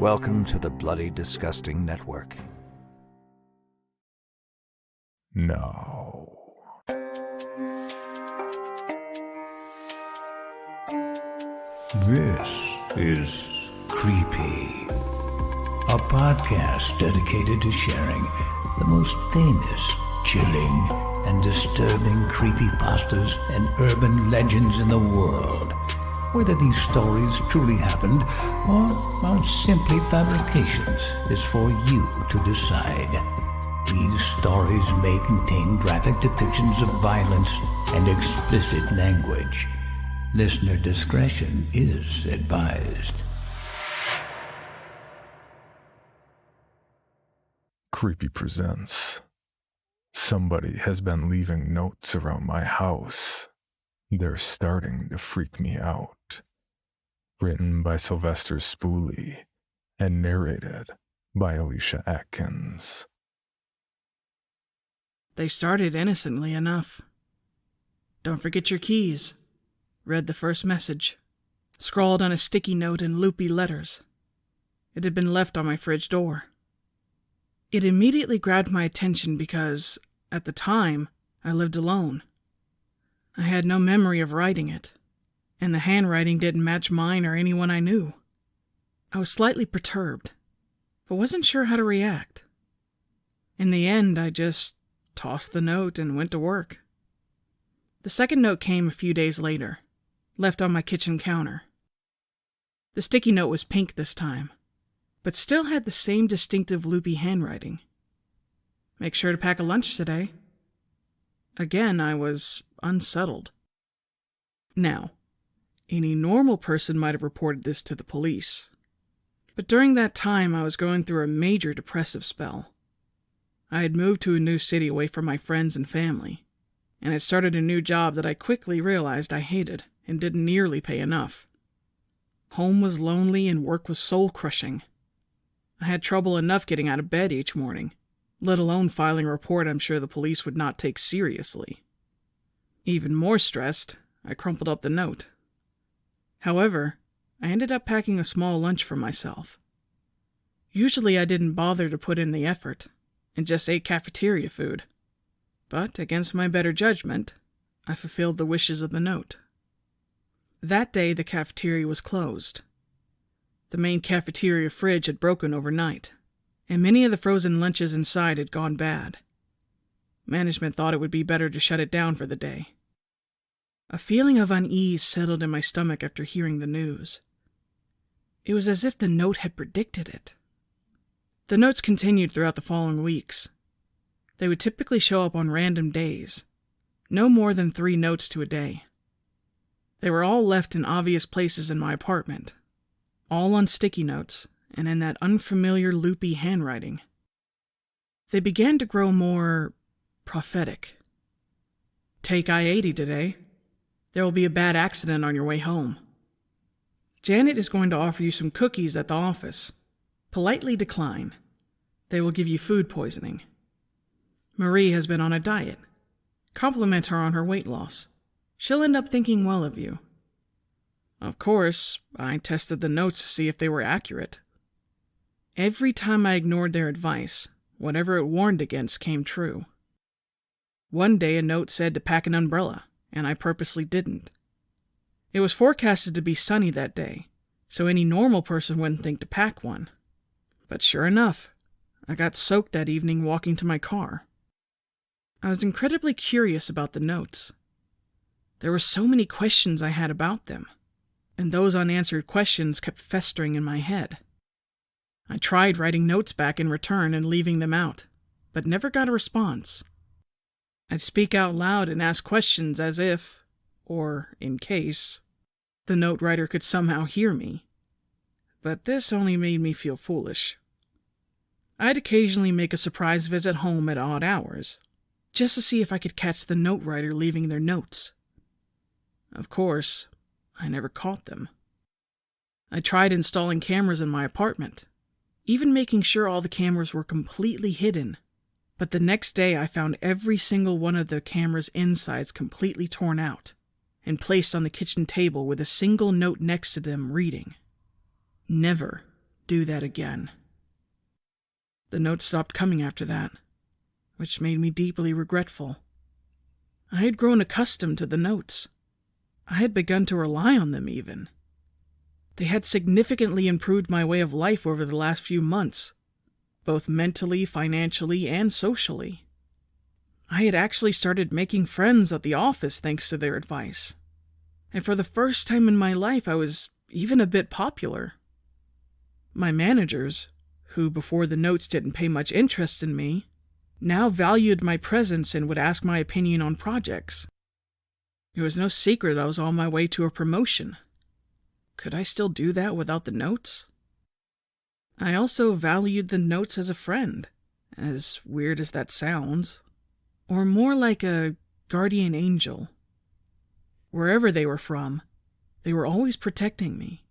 Welcome to the Bloody Disgusting Network. No. This is Creepy, a podcast dedicated to sharing the most famous, chilling, and disturbing creepypastas and urban legends in the world. Whether these stories truly happened or are simply fabrications is for you to decide. These stories may contain graphic depictions of violence and explicit language. Listener discretion is advised. Creepy presents. Somebody has been leaving notes around my house. They're starting to freak me out. Written by Sylvester Spooley and narrated by Alicia Atkins. They started innocently enough. Don't forget your keys. Read the first message. Scrawled on a sticky note in loopy letters. It had been left on my fridge door. It immediately grabbed my attention because, at the time, I lived alone. I had no memory of writing it, and the handwriting didn't match mine or anyone I knew. I was slightly perturbed, but wasn't sure how to react. In the end, I just tossed the note and went to work. The second note came a few days later, left on my kitchen counter. The sticky note was pink this time, but still had the same distinctive loopy handwriting. Make sure to pack a lunch today. Again, I was unsettled. Now, any normal person might have reported this to the police, but during that time I was going through a major depressive spell. I had moved to a new city away from my friends and family, and had started a new job that I quickly realized I hated and didn't nearly pay enough. Home was lonely and work was soul-crushing. I had trouble enough getting out of bed each morning, let alone filing a report I'm sure the police would not take seriously. Even more stressed, I crumpled up the note. However, I ended up packing a small lunch for myself. Usually I didn't bother to put in the effort, and just ate cafeteria food. But, against my better judgment, I fulfilled the wishes of the note. That day the cafeteria was closed. The main cafeteria fridge had broken overnight, and many of the frozen lunches inside had gone bad. Management thought it would be better to shut it down for the day. A feeling of unease settled in my stomach after hearing the news. It was as if the note had predicted it. The notes continued throughout the following weeks. They would typically show up on random days, no more than 3 notes to a day. They were all left in obvious places in my apartment, all on sticky notes and in that unfamiliar loopy handwriting. They began to grow more prophetic. Take I-80 today. There will be a bad accident on your way home. Janet is going to offer you some cookies at the office. Politely decline. They will give you food poisoning. Marie has been on a diet. Compliment her on her weight loss. She'll end up thinking well of you. Of course, I tested the notes to see if they were accurate. Every time I ignored their advice, whatever it warned against came true. One day a note said to pack an umbrella, and I purposely didn't. It was forecasted to be sunny that day, so any normal person wouldn't think to pack one. But sure enough, I got soaked that evening walking to my car. I was incredibly curious about the notes. There were so many questions I had about them, and those unanswered questions kept festering in my head. I tried writing notes back in return and leaving them out, but never got a response. I'd speak out loud and ask questions as if, or in case, the note writer could somehow hear me. But this only made me feel foolish. I'd occasionally make a surprise visit home at odd hours, just to see if I could catch the note writer leaving their notes. Of course, I never caught them. I tried installing cameras in my apartment, even making sure all the cameras were completely hidden, but the next day I found every single one of the camera's insides completely torn out and placed on the kitchen table with a single note next to them reading, "Never do that again. The note stopped coming after that, which made me deeply regretful. I had grown accustomed to the notes. I had begun to rely on them even. They had significantly improved my way of life over the last few months, both mentally, financially, and socially. I had actually started making friends at the office thanks to their advice. And for the first time in my life, I was even a bit popular. My managers, who before the notes didn't pay much interest in me, now valued my presence and would ask my opinion on projects. It was no secret I was on my way to a promotion. Could I still do that without the notes? I also valued the notes as a friend, as weird as that sounds, or more like a guardian angel. Wherever they were from, they were always protecting me.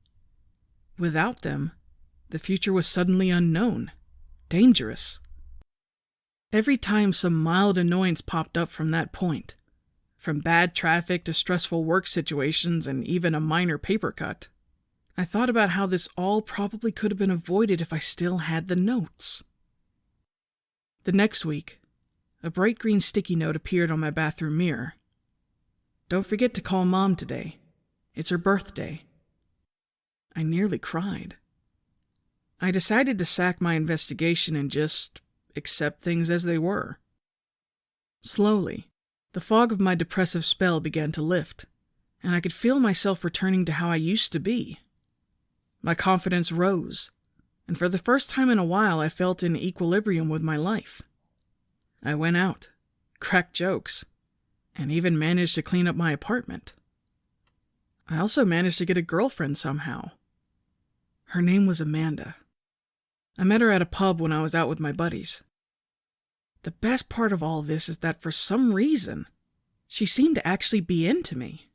Without them, the future was suddenly unknown, dangerous. Every time some mild annoyance popped up from that point, from bad traffic to stressful work situations and even a minor paper cut, I thought about how this all probably could have been avoided if I still had the notes. The next week, a bright green sticky note appeared on my bathroom mirror. "Don't forget to call Mom today. It's her birthday." I nearly cried. I decided to sack my investigation and just accept things as they were. Slowly, the fog of my depressive spell began to lift, and I could feel myself returning to how I used to be. My confidence rose, and for the first time in a while I felt in equilibrium with my life. I went out, cracked jokes, and even managed to clean up my apartment. I also managed to get a girlfriend somehow. Her name was Amanda. I met her at a pub when I was out with my buddies. The best part of all this is that for some reason, she seemed to actually be into me.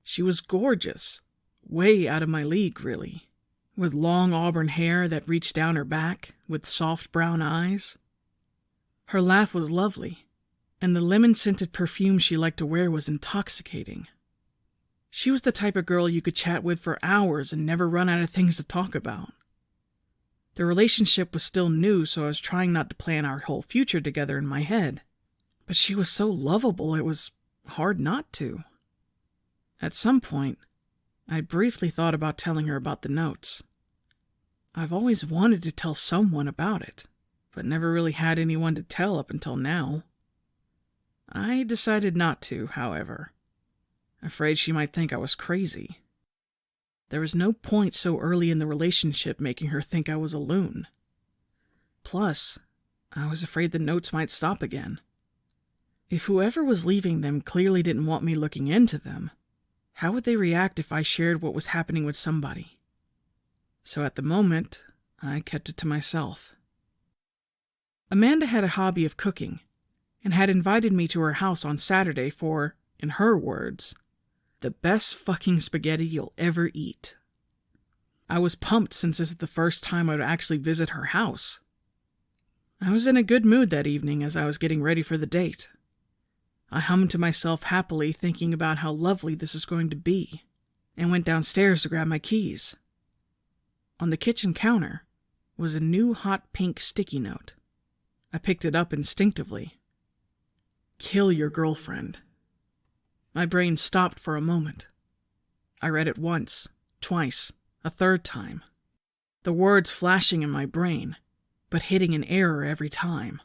She was gorgeous, way out of my league, really, with long auburn hair that reached down her back, with soft brown eyes. Her laugh was lovely, and the lemon-scented perfume she liked to wear was intoxicating. She was the type of girl you could chat with for hours and never run out of things to talk about. The relationship was still new, so I was trying not to plan our whole future together in my head. But she was so lovable, it was hard not to. At some point, I briefly thought about telling her about the notes. I've always wanted to tell someone about it, but never really had anyone to tell up until now. I decided not to, however, afraid she might think I was crazy. There was no point so early in the relationship making her think I was a loon. Plus, I was afraid the notes might stop again. If whoever was leaving them clearly didn't want me looking into them, how would they react if I shared what was happening with somebody? So at the moment, I kept it to myself. Amanda had a hobby of cooking, and had invited me to her house on Saturday for, in her words, the best fucking spaghetti you'll ever eat. I was pumped since this is the first time I would actually visit her house. I was in a good mood that evening as I was getting ready for the date. I hummed to myself happily, thinking about how lovely this is going to be, and went downstairs to grab my keys. On the kitchen counter was a new hot pink sticky note. I picked it up instinctively. "Kill your girlfriend." My brain stopped for a moment. I read it once, twice, a third time. The words flashing in my brain, but hitting an error every time.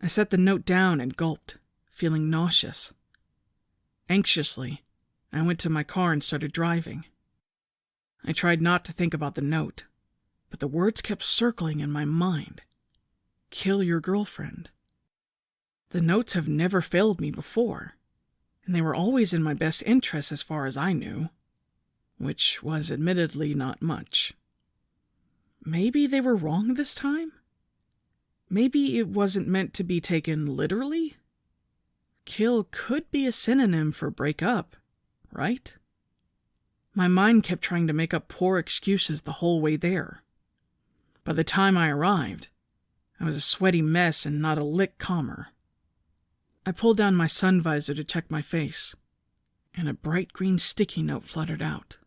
I set the note down and gulped, feeling nauseous. Anxiously, I went to my car and started driving. I tried not to think about the note, but the words kept circling in my mind. Kill your girlfriend. The notes have never failed me before, and they were always in my best interest as far as I knew, which was admittedly not much. Maybe they were wrong this time? Maybe it wasn't meant to be taken literally? Kill could be a synonym for break up, right? My mind kept trying to make up poor excuses the whole way there. By the time I arrived, I was a sweaty mess and not a lick calmer. I pulled down my sun visor to check my face, and a bright green sticky note fluttered out.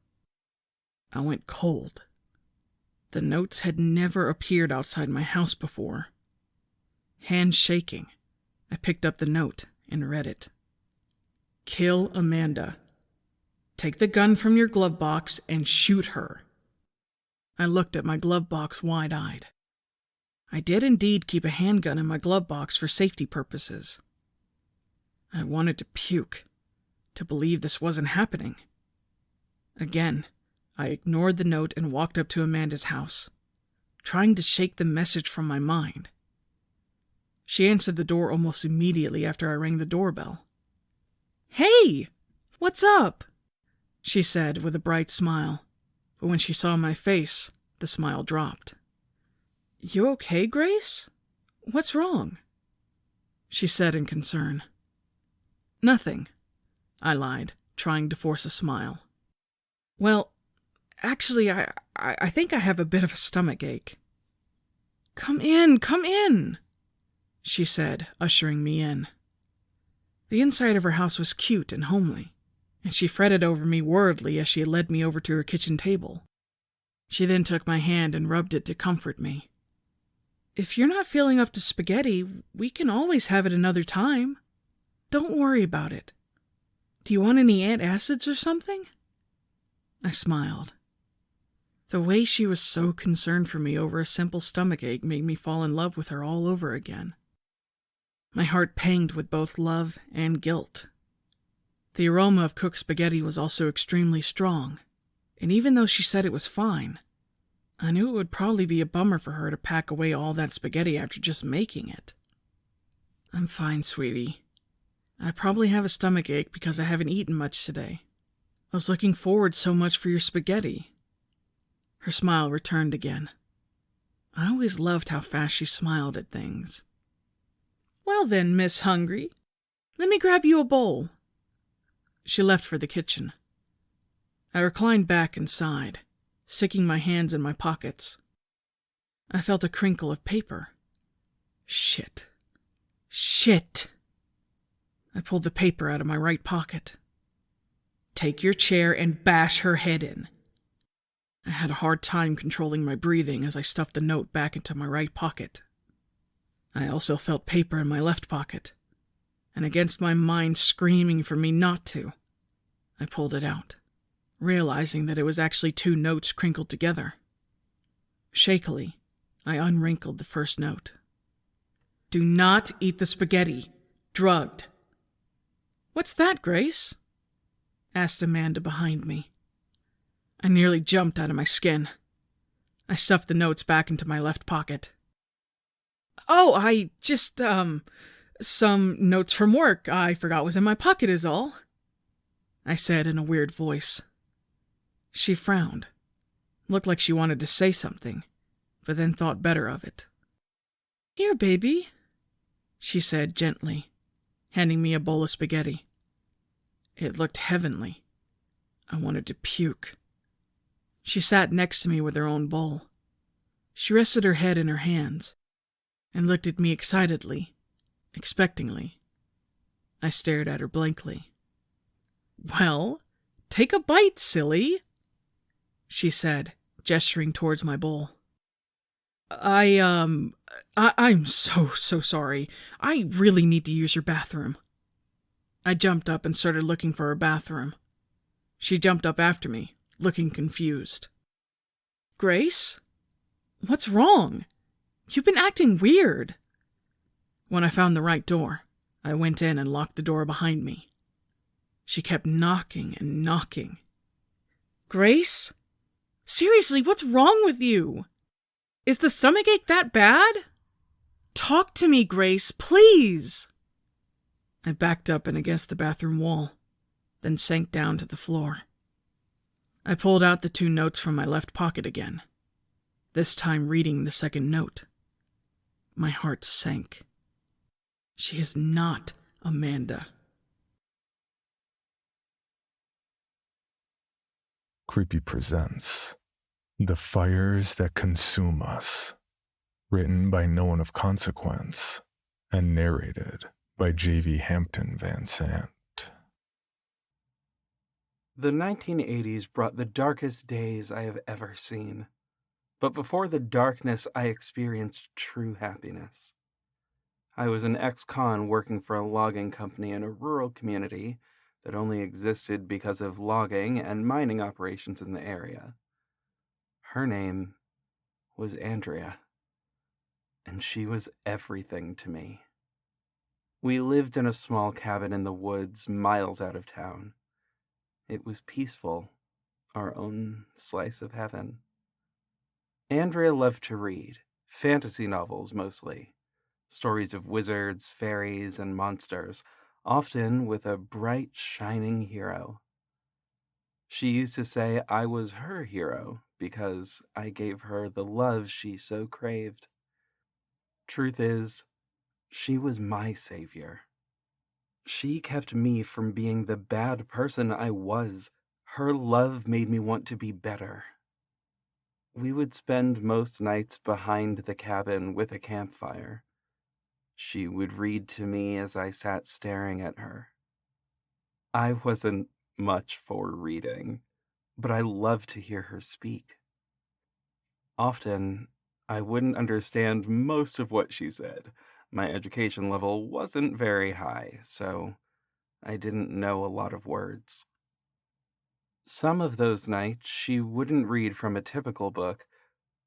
I went cold. The notes had never appeared outside my house before. Hands shaking, I picked up the note and read it. Kill Amanda. Take the gun from your glove box and shoot her. I looked at my glove box wide-eyed. I did indeed keep a handgun in my glove box for safety purposes. I wanted to puke, to believe this wasn't happening. Again, I ignored the note and walked up to Amanda's house, trying to shake the message from my mind. She answered the door almost immediately after I rang the doorbell. "Hey! What's up?" she said with a bright smile, but when she saw my face, the smile dropped. "You okay, Grace? What's wrong?" she said in concern. "Nothing," I lied, trying to force a smile. "Well, actually, I think I have a bit of a stomach ache." Come in, she said, ushering me in. The inside of her house was cute and homely, and she fretted over me worriedly as she led me over to her kitchen table. She then took my hand and rubbed it to comfort me. "If you're not feeling up to spaghetti, we can always have it another time. Don't worry about it. Do you want any antacids or something?" I smiled. The way she was so concerned for me over a simple stomachache made me fall in love with her all over again. My heart panged with both love and guilt. The aroma of cooked spaghetti was also extremely strong, and even though she said it was fine, I knew it would probably be a bummer for her to pack away all that spaghetti after just making it. "I'm fine, sweetie. I probably have a stomachache because I haven't eaten much today. I was looking forward so much for your spaghetti." Her smile returned again. I always loved how fast she smiled at things. "Well then, Miss Hungry, let me grab you a bowl." She left for the kitchen. I reclined back and sighed, sticking my hands in my pockets. I felt a crinkle of paper. Shit. I pulled the paper out of my right pocket. "Take your chair and bash her head in." I had a hard time controlling my breathing as I stuffed the note back into my right pocket. I also felt paper in my left pocket, and against my mind screaming for me not to, I pulled it out, realizing that it was actually 2 notes crinkled together. Shakily, I unwrinkled the first note. "Do not eat the spaghetti. Drugged." "What's that, Grace?" asked Amanda behind me. I nearly jumped out of my skin. I stuffed the notes back into my left pocket. "Oh, I just, some notes from work I forgot was in my pocket is all," I said in a weird voice. She frowned. Looked like she wanted to say something, but then thought better of it. "Here, baby," she said gently, handing me a bowl of spaghetti. It looked heavenly. I wanted to puke. She sat next to me with her own bowl. She rested her head in her hands and looked at me excitedly, expectingly. I stared at her blankly. "Well, take a bite, silly," she said, gesturing towards my bowl. I'm so sorry. I really need to use your bathroom." I jumped up and started looking for her bathroom. She jumped up after me, looking confused. "Grace? What's wrong? You've been acting weird." When I found the right door, I went in and locked the door behind me. She kept knocking and knocking. "Grace? Seriously, what's wrong with you? Is the stomachache that bad? Talk to me, Grace, please." I backed up and against the bathroom wall, then sank down to the floor. I pulled out the 2 notes from my left pocket again, this time reading the second note. My heart sank. She is not Amanda. Creepy presents The Fires That Consume Us, written by no one of consequence, and narrated by J.V. Hampton Van Sant. The 1980s brought the darkest days I have ever seen. But before the darkness, I experienced true happiness. I was an ex-con working for a logging company in a rural community that only existed because of logging and mining operations in the area. Her name was Andrea, and she was everything to me. We lived in a small cabin in the woods, miles out of town. It was peaceful, our own slice of heaven. Andrea loved to read, fantasy novels mostly, stories of wizards, fairies, and monsters, often with a bright, shining hero. She used to say I was her hero because I gave her the love she so craved. Truth is, she was my savior. She kept me from being the bad person I was. Her love made me want to be better. We would spend most nights behind the cabin with a campfire. She would read to me as I sat staring at her. I wasn't much for reading, but I loved to hear her speak. Often, I wouldn't understand most of what she said. My education level wasn't very high, so I didn't know a lot of words. Some of those nights, she wouldn't read from a typical book,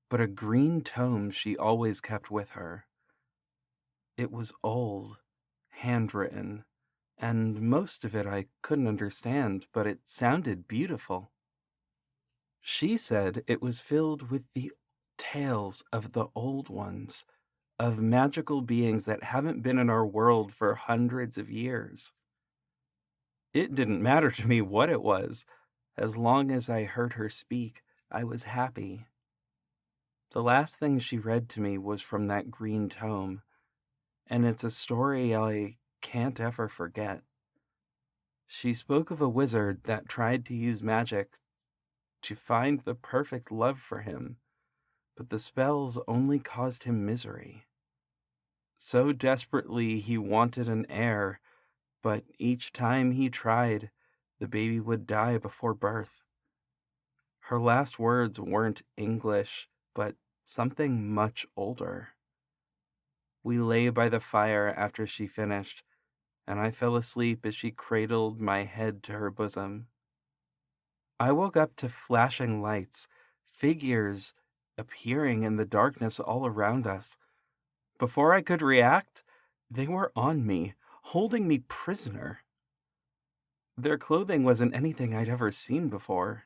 but a green tome she always kept with her. It was old, handwritten, and most of it I couldn't understand, but it sounded beautiful. She said it was filled with the tales of the old ones, of magical beings that haven't been in our world for hundreds of years. It didn't matter to me what it was. As long as I heard her speak, I was happy. The last thing she read to me was from that green tome, and it's a story I can't ever forget. She spoke of a wizard that tried to use magic to find the perfect love for him, but the spells only caused him misery. So desperately he wanted an heir, but each time he tried, the baby would die before birth. Her last words weren't English, but something much older. We lay by the fire after she finished, and I fell asleep as she cradled my head to her bosom. I woke up to flashing lights, figures appearing in the darkness all around us. Before I could react, they were on me, holding me prisoner. Their clothing wasn't anything I'd ever seen before.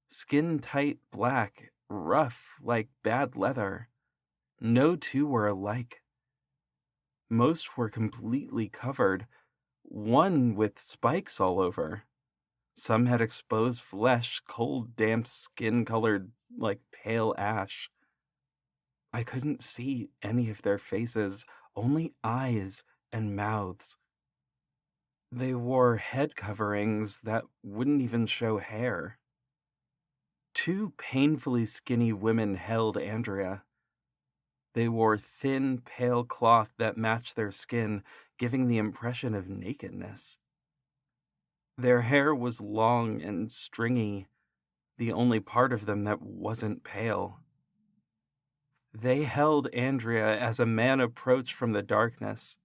Skin-tight black, rough like bad leather. No two were alike. Most were completely covered, one with spikes all over. Some had exposed flesh, cold, damp skin colored like pale ash. I couldn't see any of their faces, only eyes and mouths. They wore head coverings that wouldn't even show hair. Two painfully skinny women held Andrea. They wore thin, pale cloth that matched their skin, giving the impression of nakedness. Their hair was long and stringy, the only part of them that wasn't pale. They held Andrea as a man approached from the darkness.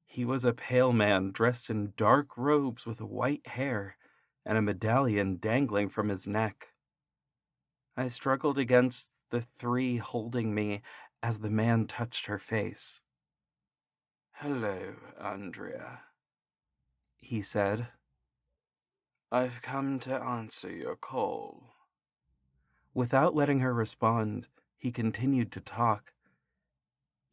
He was a pale man dressed in dark robes with white hair and a medallion dangling from his neck. I struggled against the three holding me as the man touched her face. "Hello, Andrea," he said. "I've come to answer your call." Without letting her respond, he continued to talk.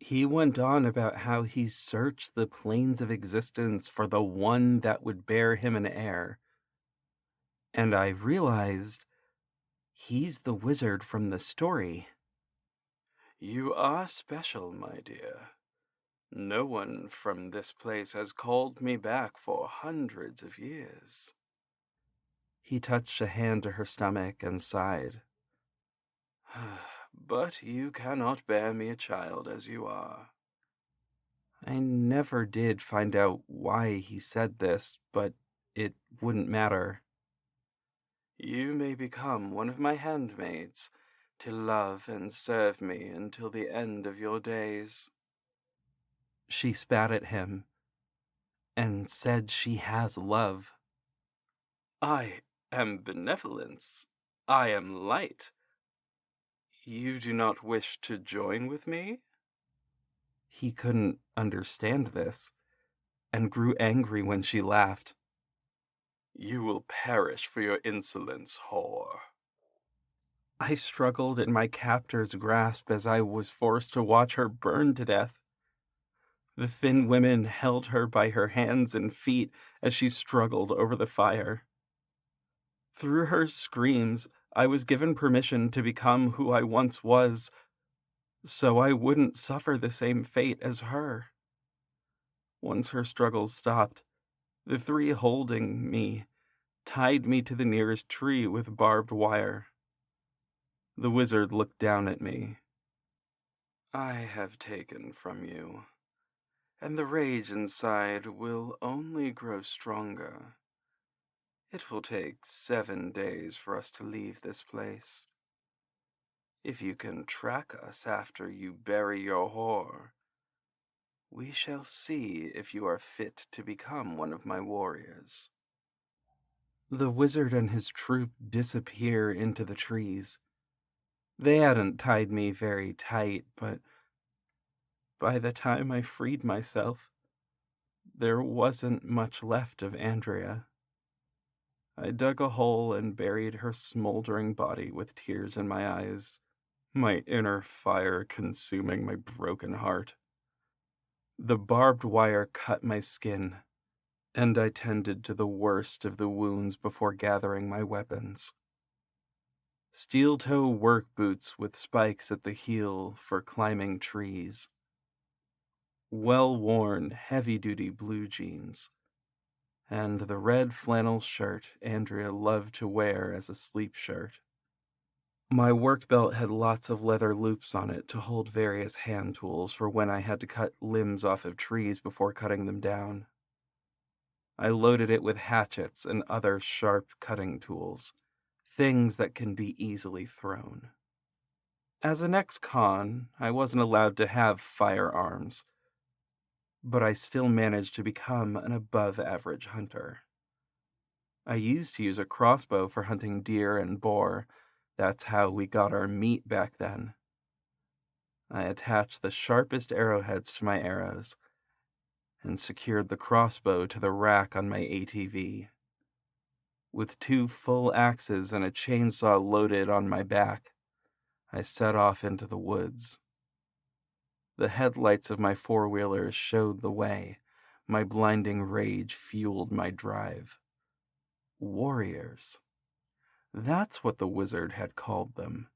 He went on about how he searched the planes of existence for the one that would bear him an heir. And I realized he's the wizard from the story. "You are special, my dear. No one from this place has called me back for hundreds of years." He touched a hand to her stomach and sighed. "But you cannot bear me a child as you are." I never did find out why he said this, but it wouldn't matter. "You may become one of my handmaids. to love and serve me until the end of your days." She spat at him and said she has love. "I am benevolence. I am light. You do not wish to join with me?" He couldn't understand this, and grew angry when she laughed. "You will perish for your insolence, whore." I struggled in my captor's grasp as I was forced to watch her burn to death. The thin women held her by her hands and feet as she struggled over the fire. Through her screams, I was given permission to become who I once was, so I wouldn't suffer the same fate as her. Once her struggles stopped, the three holding me tied me to the nearest tree with barbed wire. The wizard looked down at me. "I have taken from you, and the rage inside will only grow stronger. It will take 7 days for us to leave this place. If you can track us after you bury your whore, we shall see if you are fit to become one of my warriors." The wizard and his troop disappear into the trees. They hadn't tied me very tight, but by the time I freed myself, there wasn't much left of Andrea. I dug a hole and buried her smoldering body with tears in my eyes, my inner fire consuming my broken heart. The barbed wire cut my skin, and I tended to the worst of the wounds before gathering my weapons. Steel-toe work boots with spikes at the heel for climbing trees. Well-worn, heavy-duty blue jeans. And the red flannel shirt Andrea loved to wear as a sleep shirt. My work belt had lots of leather loops on it to hold various hand tools for when I had to cut limbs off of trees before cutting them down. I loaded it with hatchets and other sharp cutting tools, things that can be easily thrown. As an ex-con, I wasn't allowed to have firearms, but I still managed to become an above-average hunter. I used to use a crossbow for hunting deer and boar. That's how we got our meat back then. I attached the sharpest arrowheads to my arrows and secured the crossbow to the rack on my ATV. With 2 full axes and a chainsaw loaded on my back, I set off into the woods. The headlights of my four-wheeler showed the way. My blinding rage fueled my drive. Warriors. That's what the wizard had called them.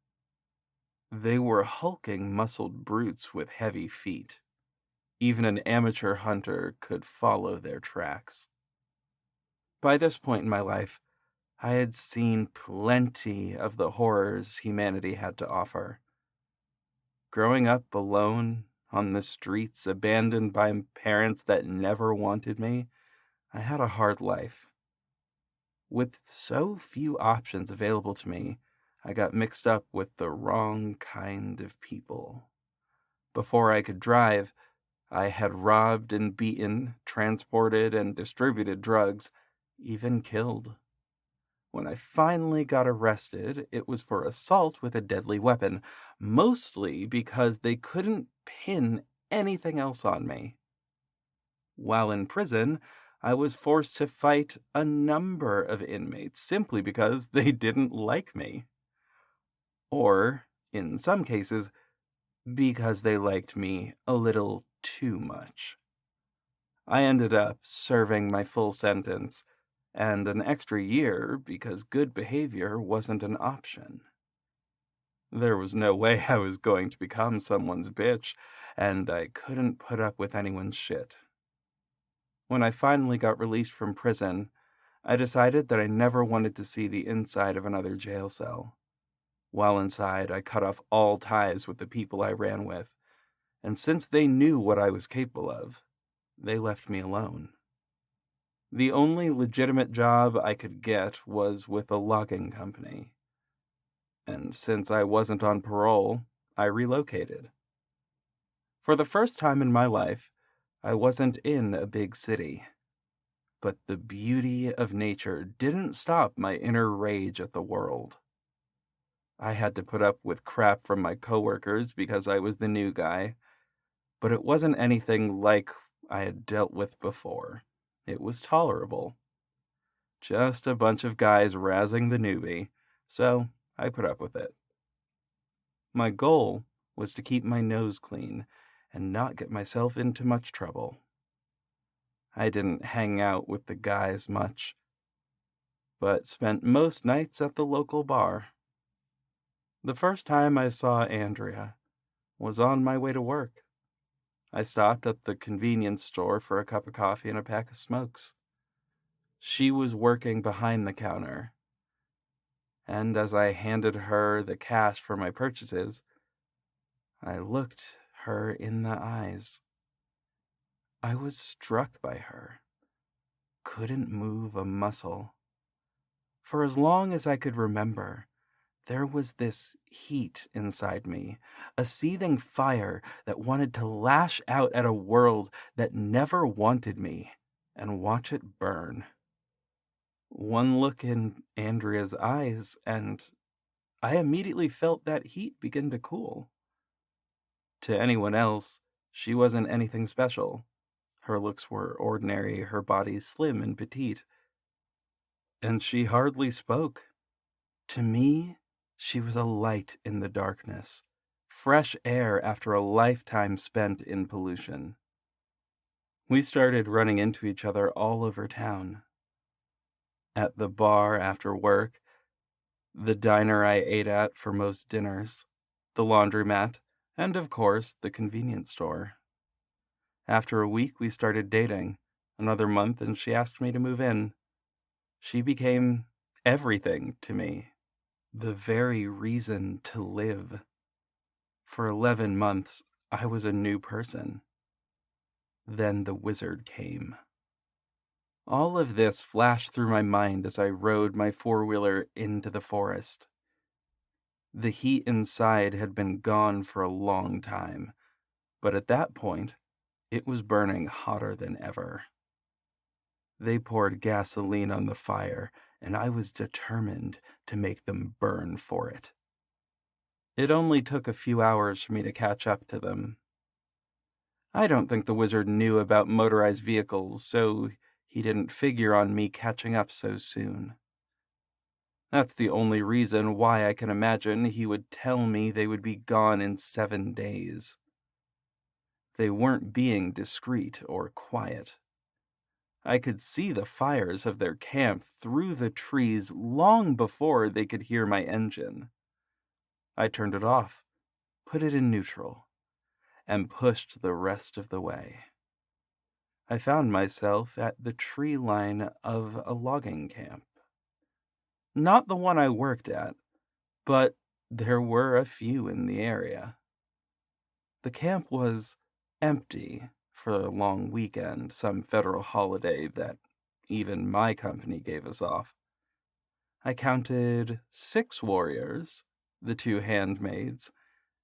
They were hulking, muscled brutes with heavy feet. Even an amateur hunter could follow their tracks. By this point in my life, I had seen plenty of the horrors humanity had to offer. Growing up alone on the streets, abandoned by parents that never wanted me, I had a hard life. With so few options available to me, I got mixed up with the wrong kind of people. Before I could drive, I had robbed and beaten, transported and distributed drugs, even killed. When I finally got arrested, it was for assault with a deadly weapon, mostly because they couldn't pin anything else on me. While in prison, I was forced to fight a number of inmates simply because they didn't like me. Or, in some cases, because they liked me a little too much. I ended up serving my full sentence and an extra year because good behavior wasn't an option. There was no way I was going to become someone's bitch, and I couldn't put up with anyone's shit. When I finally got released from prison, I decided that I never wanted to see the inside of another jail cell. While inside, I cut off all ties with the people I ran with, and since they knew what I was capable of, they left me alone. The only legitimate job I could get was with a logging company. and since I wasn't on parole, I relocated. For the first time in my life, I wasn't in a big city, but the beauty of nature didn't stop my inner rage at the world. I had to put up with crap from my coworkers because I was the new guy, but it wasn't anything like I had dealt with before. It was tolerable. Just a bunch of guys razzing the newbie, so I put up with it. My goal was to keep my nose clean and not get myself into much trouble. I didn't hang out with the guys much, but spent most nights at the local bar. The first time I saw Andrea was on my way to work. I stopped at the convenience store for a cup of coffee and a pack of smokes. She was working behind the counter, and as I handed her the cash for my purchases, I looked her in the eyes. I was struck by her. Couldn't move a muscle. For as long as I could remember, there was this heat inside me, a seething fire that wanted to lash out at a world that never wanted me and watch it burn. One look in Andrea's eyes, and I immediately felt that heat begin to cool. To anyone else, she wasn't anything special. Her looks were ordinary, her body slim and petite. And she hardly spoke. To me, she was a light in the darkness, fresh air after a lifetime spent in pollution. We started running into each other all over town. At the bar after work, the diner I ate at for most dinners, the laundromat, and of course, the convenience store. After a week, we started dating. Another month, and she asked me to move in. She became everything to me. The very reason to live. For 11 months, I was a new person. Then the wizard came. All of this flashed through my mind as I rode my four-wheeler into the forest. The heat inside had been gone for a long time, but at that point, it was burning hotter than ever. They poured gasoline on the fire, and I was determined to make them burn for it. It only took a few hours for me to catch up to them. I don't think the wizard knew about motorized vehicles, so he didn't figure on me catching up so soon. That's the only reason why I can imagine he would tell me they would be gone in 7 days. They weren't being discreet or quiet. I could see the fires of their camp through the trees long before they could hear my engine. I turned it off, put it in neutral, and pushed the rest of the way. I found myself at the tree line of a logging camp. Not the one I worked at, but there were a few in the area. The camp was empty for a long weekend, some federal holiday that even my company gave us off. I counted 6 warriors, the 2 handmaids,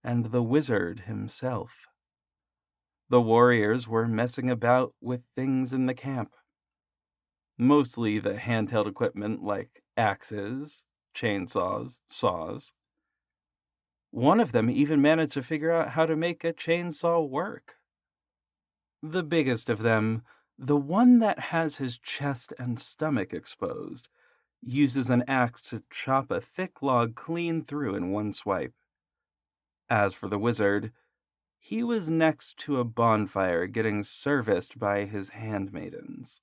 and the wizard himself. The warriors were messing about with things in the camp. Mostly the handheld equipment like axes, chainsaws, saws. One of them even managed to figure out how to make a chainsaw work. The biggest of them, the one that has his chest and stomach exposed, uses an axe to chop a thick log clean through in one swipe. As for the wizard, he was next to a bonfire getting serviced by his handmaidens.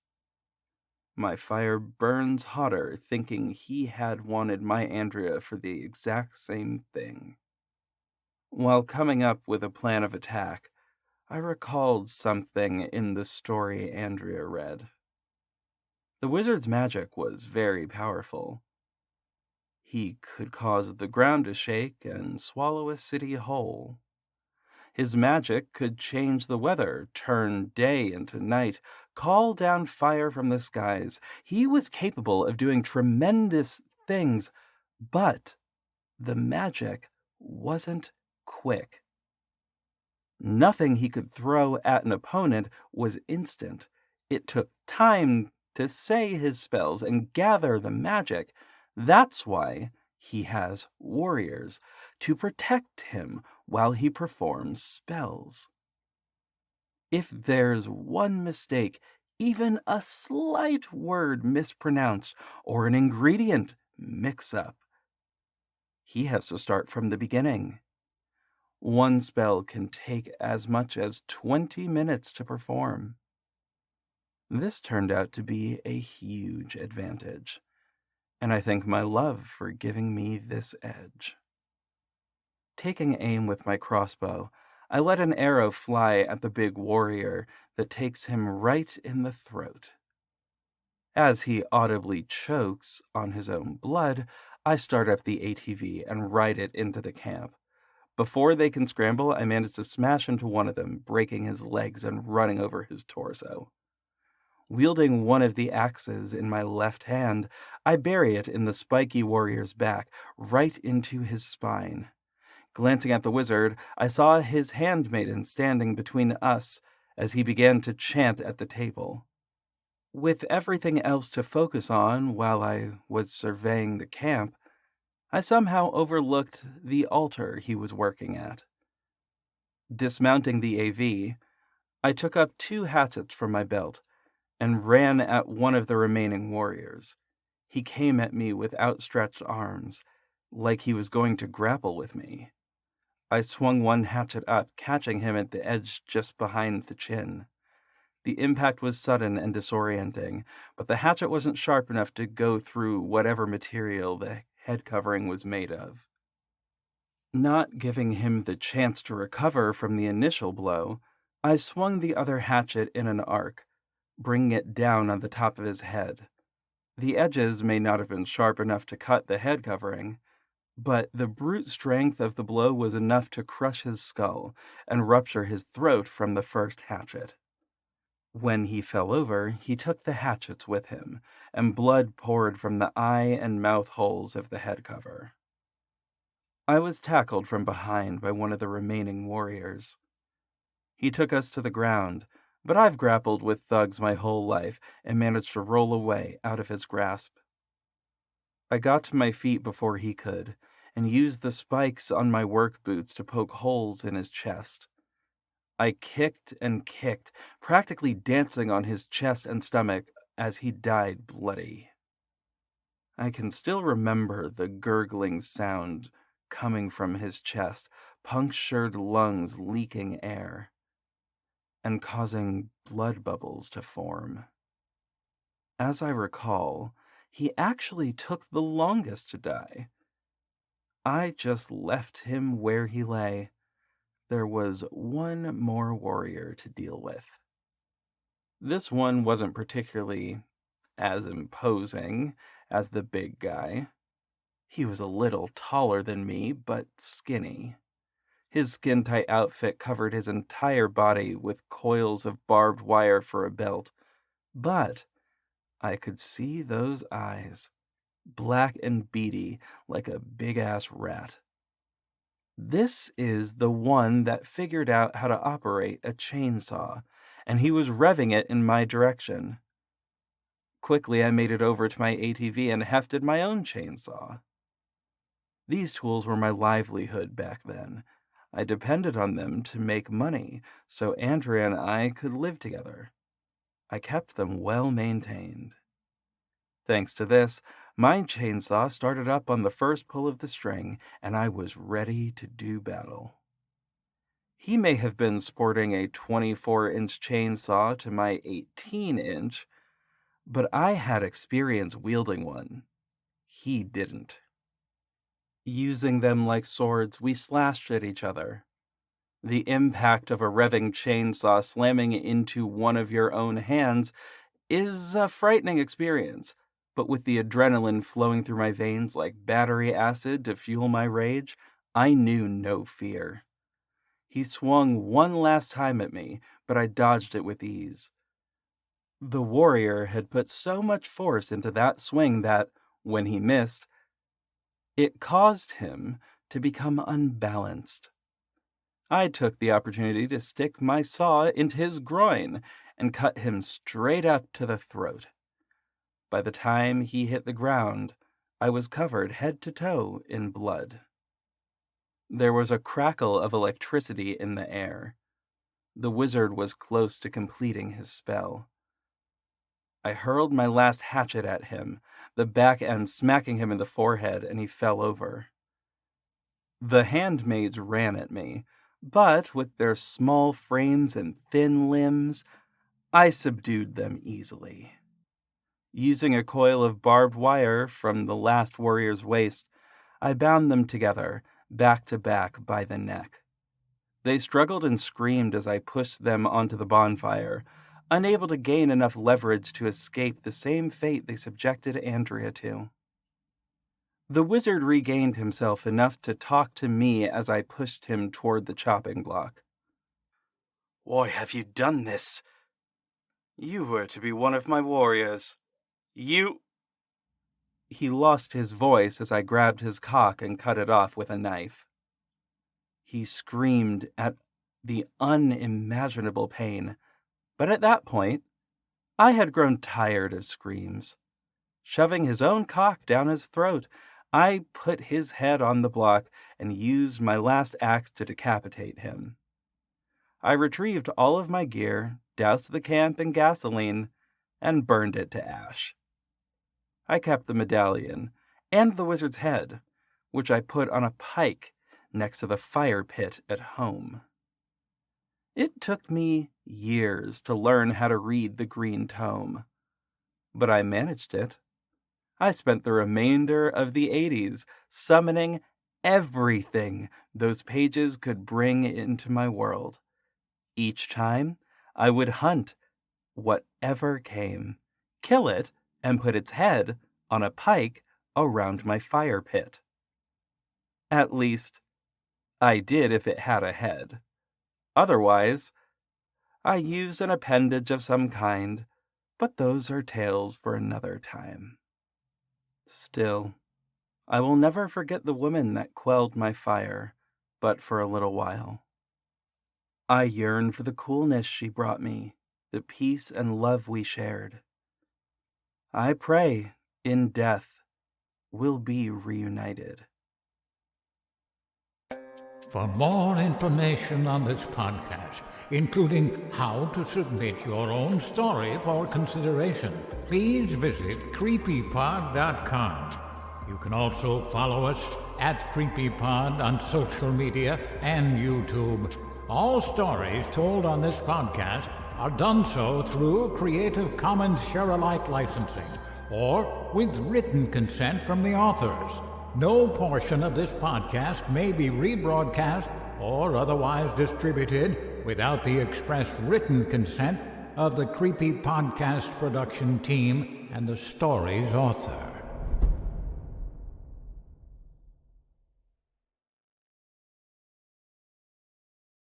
My fire burns hotter thinking he had wanted my Andrea for the exact same thing. While coming up with a plan of attack, I recalled something in the story Andrea read. The wizard's magic was very powerful. He could cause the ground to shake and swallow a city whole. His magic could change the weather, turn day into night, call down fire from the skies. He was capable of doing tremendous things, but the magic wasn't quick. Nothing he could throw at an opponent was instant. It took time to say his spells and gather the magic. That's why he has warriors, to protect him while he performs spells. If there's one mistake, even a slight word mispronounced or an ingredient mix-up, he has to start from the beginning. One spell can take as much as 20 minutes to perform. This turned out to be a huge advantage, and I thank my love for giving me this edge. Taking aim with my crossbow, I let an arrow fly at the big warrior that takes him right in the throat. As he audibly chokes on his own blood, I start up the ATV and ride it into the camp. Before they can scramble, I manage to smash into one of them, breaking his legs and running over his torso. Wielding one of the axes in my left hand, I bury it in the spiky warrior's back, right into his spine. Glancing at the wizard, I saw his handmaiden standing between us as he began to chant at the table. With everything else to focus on while I was surveying the camp, I somehow overlooked the altar he was working at. Dismounting the AV, I took up 2 hatchets from my belt and ran at one of the remaining warriors. He came at me with outstretched arms, like he was going to grapple with me. I swung one hatchet up, catching him at the edge just behind the chin. The impact was sudden and disorienting, but the hatchet wasn't sharp enough to go through whatever material the head covering was made of. Not giving him the chance to recover from the initial blow, I swung the other hatchet in an arc, bringing it down on the top of his head. The edges may not have been sharp enough to cut the head covering, but the brute strength of the blow was enough to crush his skull and rupture his throat from the first hatchet. When he fell over, he took the hatchets with him, and blood poured from the eye and mouth holes of the head cover. I was tackled from behind by one of the remaining warriors. He took us to the ground, but I've grappled with thugs my whole life and managed to roll away out of his grasp. I got to my feet before he could, and used the spikes on my work boots to poke holes in his chest. I kicked and kicked, practically dancing on his chest and stomach as he died bloody. I can still remember the gurgling sound coming from his chest, punctured lungs leaking air, and causing blood bubbles to form. As I recall, he actually took the longest to die. I just left him where he lay. There was one more warrior to deal with. This one wasn't particularly as imposing as the big guy. He was a little taller than me, but skinny. His skin-tight outfit covered his entire body with coils of barbed wire for a belt, but I could see those eyes, black and beady like a big-ass rat. This is the one that figured out how to operate a chainsaw, and he was revving it in my direction. Quickly, I made it over to my ATV and hefted my own chainsaw. These tools were my livelihood back then. I depended on them to make money, so Andrea and I could live together. I kept them well maintained. Thanks to this, my chainsaw started up on the first pull of the string, and I was ready to do battle. He may have been sporting a 24-inch chainsaw to my 18-inch, but I had experience wielding one. He didn't. Using them like swords, we slashed at each other. The impact of a revving chainsaw slamming into one of your own hands is a frightening experience, but with the adrenaline flowing through my veins like battery acid to fuel my rage, I knew no fear. He swung one last time at me, but I dodged it with ease. The warrior had put so much force into that swing that, when he missed, It caused him to become unbalanced. I took the opportunity to stick my saw into his groin and cut him straight up to the throat. By the time he hit the ground, I was covered head to toe in blood. There was a crackle of electricity in the air. The wizard was close to completing his spell. I hurled my last hatchet at him, the back end smacking him in the forehead, and he fell over. The handmaids ran at me, but with their small frames and thin limbs, I subdued them easily. Using a coil of barbed wire from the last warrior's waist, I bound them together, back to back by the neck. They struggled and screamed as I pushed them onto the bonfire, unable to gain enough leverage to escape the same fate they subjected Andrea to. The wizard regained himself enough to talk to me as I pushed him toward the chopping block. "Why have you done this? You were to be one of my warriors. You—" He lost his voice as I grabbed his cock and cut it off with a knife. He screamed at the unimaginable pain, but at that point, I had grown tired of screams. Shoving his own cock down his throat, I put his head on the block and used my last axe to decapitate him. I retrieved all of my gear, doused the camp in gasoline, and burned it to ash. I kept the medallion and the wizard's head, which I put on a pike next to the fire pit at home. It took me years to learn how to read the green tome, but I managed it. I spent the remainder of the 80s summoning everything those pages could bring into my world. Each time, I would hunt whatever came, kill it, and put its head on a pike around my fire pit. At least, I did if it had a head. Otherwise, I used an appendage of some kind, but those are tales for another time. Still, I will never forget the woman that quelled my fire, but for a little while. I yearn for the coolness she brought me, the peace and love we shared. I pray, in death, we'll be reunited. For more information on this podcast, including how to submit your own story for consideration, please visit creepypod.com. You can also follow us at CreepyPod on social media and YouTube. All stories told on this podcast are done so through Creative Commons Share-alike licensing or with written consent from the authors. No portion of this podcast may be rebroadcast or otherwise distributed without the express written consent of the Creepy Podcast production team and the story's author.